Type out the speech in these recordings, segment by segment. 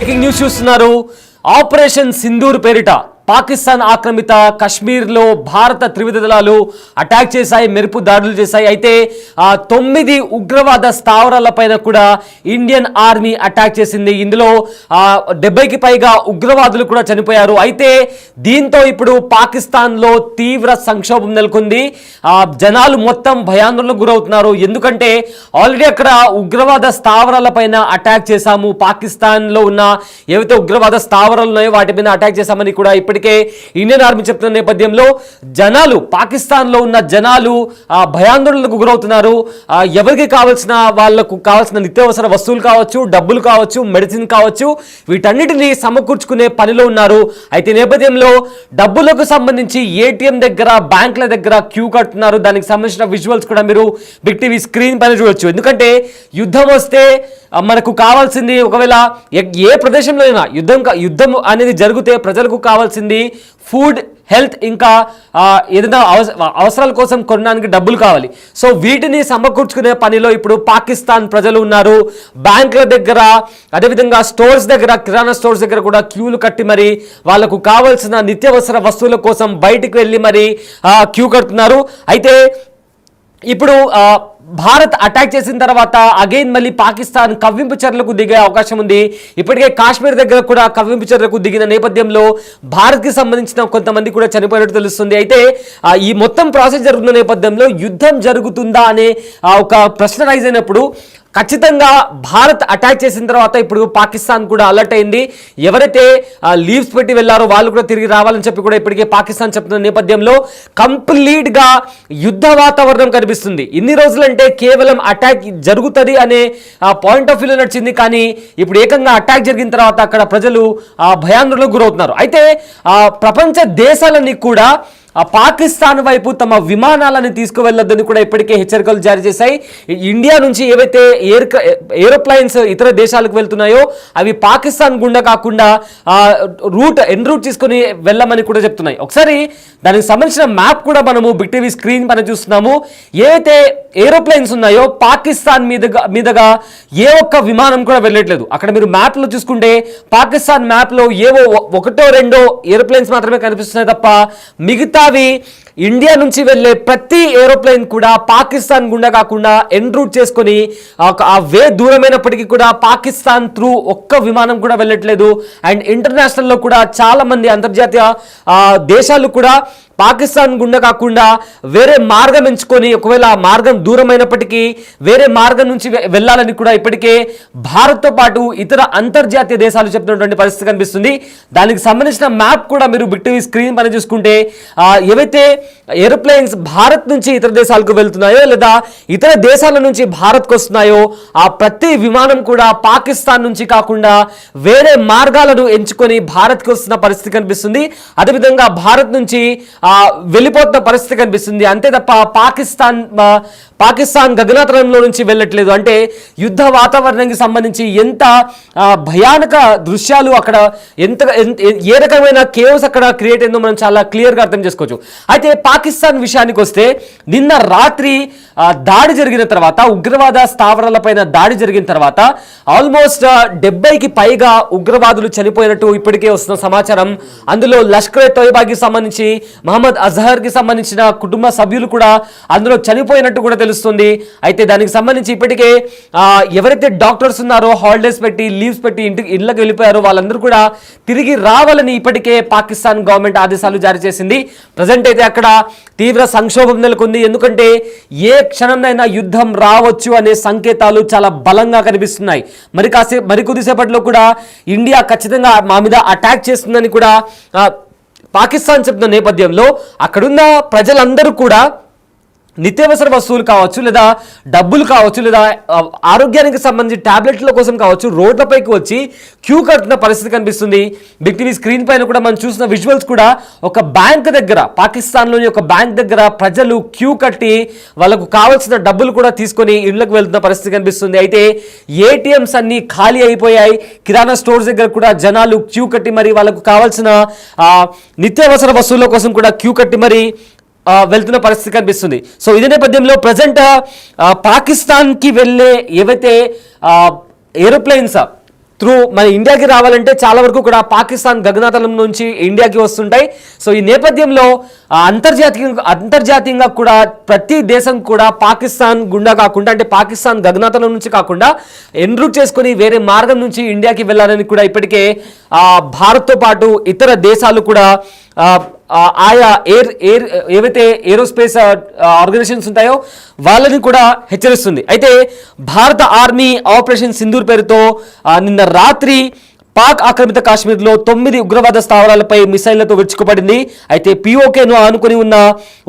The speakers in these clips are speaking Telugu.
బ్రేకింగ్ న్యూస్ చూస్తున్నారు. ఆపరేషన్ సింధూర్ పేరిట పాకిస్తాన్ ఆక్రమిత కశ్మీర్లో భారత త్రివిధ దళాలు అటాక్ చేశాయి, మెరుపు దాడులు చేశాయి. అయితే 9 ఉగ్రవాద స్థావరాలపైన కూడా ఇండియన్ ఆర్మీ అటాక్ చేసింది. ఇందులో 70కి పైగా ఉగ్రవాదులు కూడా చనిపోయారు. అయితే దీంతో ఇప్పుడు పాకిస్తాన్లో తీవ్ర సంక్షోభం నెలకొంది. జనాలు మొత్తం భయాందోళనకు గురవుతున్నారు. ఎందుకంటే ఆల్రెడీ అక్కడ ఉగ్రవాద స్థావరాలపైన అటాక్ చేశాము, పాకిస్తాన్లో ఉన్న ఏవైతే ఉగ్రవాద స్థావరాలు ఉన్నాయో వాటి మీద అటాక్ చేశామని కూడా ఇండియన్ ఆర్మీ చెప్తున్న నేపథ్యంలో జనాలు, పాకిస్తాన్ లో ఉన్న జనాలు భయాందోళనకు గురవుతున్నారు. ఎవరికి కావాల్సిన వాళ్ళకు కావాల్సిన నిత్యావసర వస్తువులు కావచ్చు, డబ్బులు కావచ్చు, మెడిసిన్ కావచ్చు, వీటన్నిటిని సమకూర్చుకునే పనిలో ఉన్నారు. అయితే నేపథ్యంలో డబ్బులకు సంబంధించి ఏటీఎం దగ్గర, బ్యాంకుల దగ్గర క్యూ కట్టున్నారు. దానికి సంబంధించిన విజువల్స్ కూడా మీరు బిగ్ టీవీ స్క్రీన్ పైన చూడొచ్చు. ఎందుకంటే యుద్ధం వస్తే మనకు కావాల్సింది, ఒకవేళ ఏ ప్రదేశంలో అయినా యుద్ధం అనేది జరిగితే ప్రజలకు కావాల్సింది ఫుడ్, హెల్త్, ఇంకా ఏదైనా అవసరాల కోసం కొనడానికి డబ్బులు కావాలి. సో వీటిని సమకూర్చుకునే పనిలో ఇప్పుడు పాకిస్తాన్ ప్రజలు ఉన్నారు. బ్యాంకుల దగ్గర, అదేవిధంగా స్టోర్స్ దగ్గర, కిరాణా స్టోర్స్ దగ్గర కూడా క్యూలు కట్టి మరి వాళ్ళకు కావాల్సిన నిత్యావసర వస్తువుల కోసం బయటికి వెళ్ళి మరి క్యూ కడుతున్నారు. అయితే ఇప్పుడు భారత్ అటాక్ చేసిన తర్వాత అగైన్ మళ్ళీ పాకిస్తాన్ కవ్వింపు చర్యలకు దిగే అవకాశం ఉంది. ఇప్పటికే కాశ్మీర్ దగ్గర కూడా కవ్వింపు చర్యలకు దిగిన నేపథ్యంలో భారత్కి సంబంధించిన కొంతమంది కూడా చనిపోయినట్టు తెలుస్తుంది. అయితే ఈ మొత్తం ప్రాసెస్ జరుగుతున్న నేపథ్యంలో యుద్ధం జరుగుతుందా అనే ఒక ప్రశ్న రైజ్ అయినప్పుడు ఖచ్చితంగా భారత్ అటాక్ చేసిన తర్వాత ఇప్పుడు పాకిస్తాన్ కూడా అలర్ట్ అయింది. ఎవరైతే లీవ్స్ పెట్టి వెళ్లారో వాళ్ళు కూడా తిరిగి రావాలని చెప్పి కూడా ఇప్పటికే పాకిస్తాన్ చెప్తున్న నేపథ్యంలో కంప్లీట్ గా యుద్ధ వాతావరణం కనిపిస్తుంది. ఇన్ని రోజులంటే కేవలం అటాక్ జరుగుతుంది అనే పాయింట్ ఆఫ్ వ్యూలో నడిచింది. కానీ ఇప్పుడు ఏకంగా అటాక్ జరిగిన తర్వాత అక్కడ ప్రజలు భయాందోళనకు గురవుతున్నారు. అయితే ప్రపంచ దేశాలన్నీ కూడా పాకిస్తాన్ వైపు తమ విమానాలను తీసుకువెళ్లొద్దని కూడా ఇప్పటికే హెచ్చరికలు జారీ చేశాయి. ఇండియా నుంచి ఏవైతే ఏరోప్లైన్స్ ఇతర దేశాలకు వెళ్తున్నాయో అవి పాకిస్తాన్ గుండా కాకుండా ఎన్ రూట్ తీసుకుని వెళ్ళమని కూడా చెప్తున్నాయి. ఒకసారి దానికి సంబంధించిన మ్యాప్ కూడా మనము బిగ్ టీవీ స్క్రీన్ పైన చూస్తున్నాము. ఏవైతే ఏరోప్లైన్స్ ఉన్నాయో పాకిస్తాన్ మీదుగా ఏ ఒక్క విమానం కూడా వెళ్ళట్లేదు. అక్కడ మీరు మ్యాప్లో చూసుకుంటే పాకిస్తాన్ మ్యాప్లో ఏవో 1-2 ఏరోప్లైన్స్ మాత్రమే కనిపిస్తున్నాయి తప్ప మిగతా ఇండియా నుంచి వెళ్లే ప్రతి ఏరోప్లేన్ కూడా పాకిస్తాన్ గుండా కాకుండా ఎన్ రూట్ చేసుకొని ఆ వే దూరమైనప్పటికీ కూడా పాకిస్తాన్ త్రూ ఒక్క విమానం కూడా వెళ్ళట్లేదు. అండ్ ఇంటర్నేషనల్ లో కూడా చాలా మంది అంతర్జాతీయ దేశాలు కూడా పాకిస్తాన్ గుండా కాకుండా వేరే మార్గం ఎంచుకొని, ఒకవేళ ఆ మార్గం దూరమైనప్పటికీ వేరే మార్గం నుంచి వెళ్ళాలని కూడా ఇప్పటికే భారత్తో పాటు ఇతర అంతర్జాతీయ దేశాలు చెప్తున్నటువంటి పరిస్థితి కనిపిస్తుంది. దానికి సంబంధించిన మ్యాప్ కూడా మీరు బిగ్ టీవీ స్క్రీన్ పైన చూసుకుంటే ఏవైతే ఏరోప్లేన్స్ భారత్ నుంచి ఇతర దేశాలకు వెళ్తున్నాయో లేదా ఇతర దేశాల నుంచి భారత్కు వస్తున్నాయో ఆ ప్రతి విమానం కూడా పాకిస్తాన్ నుంచి కాకుండా వేరే మార్గాలను ఎంచుకొని భారత్కి వస్తున్న పరిస్థితి కనిపిస్తుంది. అదేవిధంగా భారత్ నుంచి వెళ్ళిపోతున్న పరిస్థితి కనిపిస్తుంది. అంతే తప్ప పాకిస్తాన్ గగనతలంలో నుంచి వెళ్ళట్లేదు. అంటే యుద్ధ వాతావరణానికి సంబంధించి ఎంత భయానక దృశ్యాలు అక్కడ, ఏ రకమైన కేవ్స్ అక్కడ క్రియేట్ అయిందో మనం చాలా క్లియర్గా అర్థం చేసుకోవచ్చు. అయితే పాకిస్తాన్ విషయానికి వస్తే నిన్న రాత్రి దాడి జరిగిన తర్వాత, ఉగ్రవాద స్థావరాలపైన దాడి జరిగిన తర్వాత ఆల్మోస్ట్ 70కి పైగా ఉగ్రవాదులు చనిపోయినట్టు ఇప్పటికే వస్తున్న సమాచారం. అందులో లష్కర్ తోయిబాకి సంబంధించి మహమ్మద్ అజహర్కి సంబంధించిన కుటుంబ సభ్యులు కూడా అందులో చనిపోయినట్టు కూడా తెలుస్తుంది. అయితే దానికి సంబంధించి ఇప్పటికే ఎవరైతే డాక్టర్స్ ఉన్నారో హాలిడేస్ పెట్టి, లీవ్స్ పెట్టి ఇళ్ళకి వెళ్ళిపోయారో వాళ్ళందరూ కూడా తిరిగి రావాలని ఇప్పటికే పాకిస్తాన్ గవర్నమెంట్ ఆదేశాలు జారీ చేసింది. ప్రజెంట్ అయితే అక్కడ తీవ్ర సంక్షోభం నెలకొంది. ఎందుకంటే ఏ క్షణంలో యుద్ధం రావచ్చు అనే సంకేతాలు చాలా బలంగా కనిపిస్తున్నాయి. మరి కొద్దిసేపట్లో కూడా ఇండియా ఖచ్చితంగా మా మీద అటాక్ చేస్తుందని కూడా పాకిస్తాన్ చెప్తున్న నేపథ్యంలో అక్కడున్న ప్రజలందరూ కూడా నిత్యావసర వస్తువులు కావచ్చు, లేదా డబ్బులు కావచ్చు, లేదా ఆరోగ్యానికి సంబంధించి టాబ్లెట్ల కోసం కావచ్చు, రోడ్లపైకి వచ్చి క్యూ కట్టున్న పరిస్థితి కనిపిస్తుంది. బిగ్ టీవీ స్క్రీన్ పైన కూడా మనం చూసిన విజువల్స్ కూడా ఒక బ్యాంక్ దగ్గర, పాకిస్తాన్లోని ఒక బ్యాంక్ దగ్గర ప్రజలు క్యూ కట్టి వాళ్ళకు కావాల్సిన డబ్బులు కూడా తీసుకొని ఇళ్లకు వెళ్తున్న పరిస్థితి కనిపిస్తుంది. అయితే ఏటీఎంస్ అన్ని ఖాళీ అయిపోయాయి. కిరాణా స్టోర్స్ దగ్గర కూడా జనాలు క్యూ కట్టి మరి వాళ్ళకు కావాల్సిన నిత్యావసర వస్తువుల కోసం కూడా క్యూ కట్టి మరి వెళ్తున్న పరిస్థితి కనిపిస్తుంది. సో ఇదే నేపథ్యంలో ప్రజెంట్ పాకిస్తాన్కి వెళ్ళే ఏవైతే ఏరోప్లేన్స్ త్రూ మన ఇండియాకి రావాలంటే చాలా వరకు కూడా పాకిస్తాన్ గగనతలం నుంచి ఇండియాకి వస్తుంటాయి. సో ఈ నేపథ్యంలో అంతర్జాతీయంగా కూడా ప్రతి దేశం కూడా పాకిస్తాన్ గుండా కాకుండా, అంటే పాకిస్తాన్ గగనతలం నుంచి కాకుండా ఎన్రూట్ చేసుకుని వేరే మార్గం నుంచి ఇండియాకి వెళ్ళాలని కూడా ఇప్పటికే భారత్తో పాటు ఇతర దేశాలు కూడా ఆయా ఏవైతే ఏరోస్పేస్ ఆర్గనైజేషన్స్ ఉంటాయో వాళ్ళని కూడా హెచ్చరిస్తుంది. అయితే భారత ఆర్మీ ఆపరేషన్ సింధూర్ పేరుతో నిన్న రాత్రి పాక్ ఆక్రమిత కాశ్మీర్లో 9 ఉగ్రవాద స్థావరాలపై మిసైళ్లతో విరుచుకుపడింది. అయితే పిఓకేను ఆనుకుని ఉన్న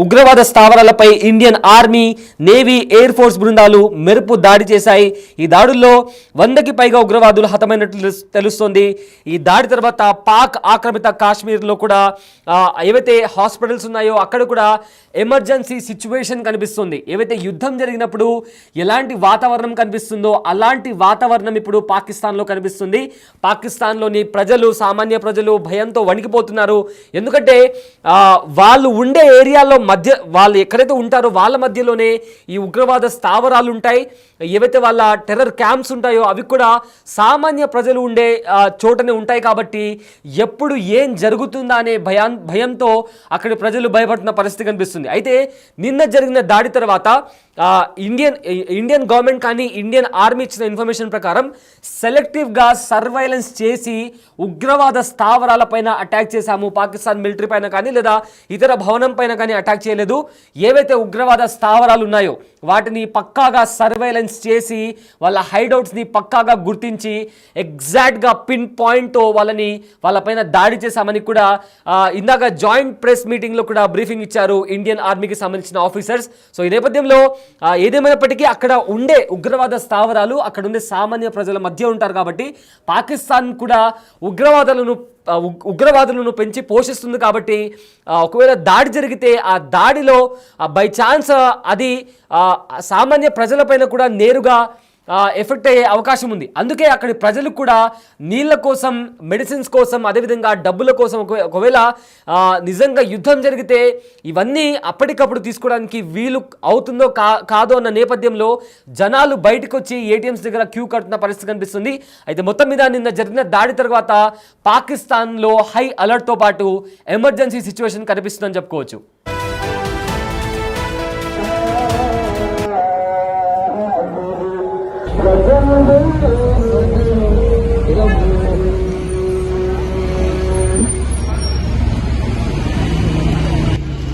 ఉగ్రవాద స్థావరాలపై Indian army, navy, air force బృందాలు మెరుపు దాడి చేశాయి. ఈ దాడుల్లో 100కి పైగా ఉగ్రవాదులు హతమైనట్లు తెలుస్తోంది. ఈ దాడి తర్వాత పాక్ ఆక్రమిత కాశ్మీర్లో కూడా ఏవైతే హాస్పిటల్స్ ఉన్నాయో అక్కడ కూడా ఎమర్జెన్సీ సిచ్యువేషన్ కనిపిస్తుంది. ఏవైతే యుద్ధం జరిగినప్పుడు ఎలాంటి వాతావరణం కనిపిస్తుందో అలాంటి వాతావరణం ఇప్పుడు పాకిస్తాన్లో కనిపిస్తుంది. పాకిస్తాన్లోని ప్రజలు, సామాన్య ప్రజలు భయంతో వణికిపోతున్నారు. ఎందుకంటే వాళ్ళు ఉండే ఏరియాలో వాళ్ళు ఎక్కడైతే ఉంటారో వాళ్ళ మధ్యలోనే ఈ ఉగ్రవాద స్థావరాలు ఉంటాయి. ఏవైతే వాళ్ళ టెర్రర్ క్యాంప్స్ ఉంటాయో అవి కూడా సామాన్య ప్రజలు ఉండే చోటనే ఉంటాయి. కాబట్టి ఎప్పుడు ఏం జరుగుతుందా అనే భయంతో అక్కడి ప్రజలు భయపడుతున్న పరిస్థితి కనిపిస్తుంది. అయితే నిన్న జరిగిన దాడి తర్వాత ఇండియన్ గవర్నమెంట్ కానీ ఇండియన్ ఆర్మీ ఇచ్చిన ఇన్ఫర్మేషన్ ప్రకారం సెలెక్టివ్గా సర్వైలెన్స్ చేసి ఉగ్రవాద స్థావరాలపైన అటాక్ చేశాము. పాకిస్తాన్ మిలిటరీ పైన కానీ లేదా ఇతర భవనం పైన కానీ అటాక్ చేయలేదు. ఏవైతే ఉగ్రవాద స్థావరాలు ఉన్నాయో వాటిని పక్కాగా సర్వైలెన్స్ చేసి వాళ్ళ హైడౌట్స్ని పక్కాగా గుర్తించి ఎగ్జాక్ట్గా పిన్ పాయింట్తో వాళ్ళపైన దాడి చేశామని కూడా ఇందాక జాయింట్ ప్రెస్ మీటింగ్లో కూడా బ్రీఫింగ్ ఇచ్చారు ఇండియన్ ఆర్మీకి సంబంధించిన ఆఫీసర్స్. సో ఈ నేపథ్యంలో ఏదేమైనప్పటికీ అక్కడ ఉండే ఉగ్రవాద స్థావరాలు అక్కడ ఉండే సామాన్య ప్రజల మధ్య ఉంటారు. కాబట్టి పాకిస్తాన్ కూడా ఉగ్రవాదులను పెంచి పోషిస్తుంది. కాబట్టి ఒకవేళ దాడి జరిగితే ఆ దాడిలో బై ఛాన్స్ అది సామాన్య ప్రజలపైన కూడా నేరుగా ఎఫెక్ట్ అయ్యే అవకాశం ఉంది. అందుకే అక్కడి ప్రజలు కూడా నీళ్ళ కోసం, మెడిసిన్స్ కోసం, అదేవిధంగా డబ్బుల కోసం ఒకవేళ నిజంగా యుద్ధం జరిగితే ఇవన్నీ అప్పటికప్పుడు తీసుకోవడానికి వీలు అవుతుందో కాదో అన్న నేపథ్యంలో జనాలు బయటకు వచ్చి ఏటీఎంస్ దగ్గర క్యూ కడుతున్న పరిస్థితి కనిపిస్తుంది. అయితే మొత్తం మీద నిన్న జరిగిన దాడి తర్వాత పాకిస్తాన్లో హై అలర్ట్తో పాటు ఎమర్జెన్సీ సిచ్యువేషన్ కనిపిస్తుందని చెప్పుకోవచ్చు.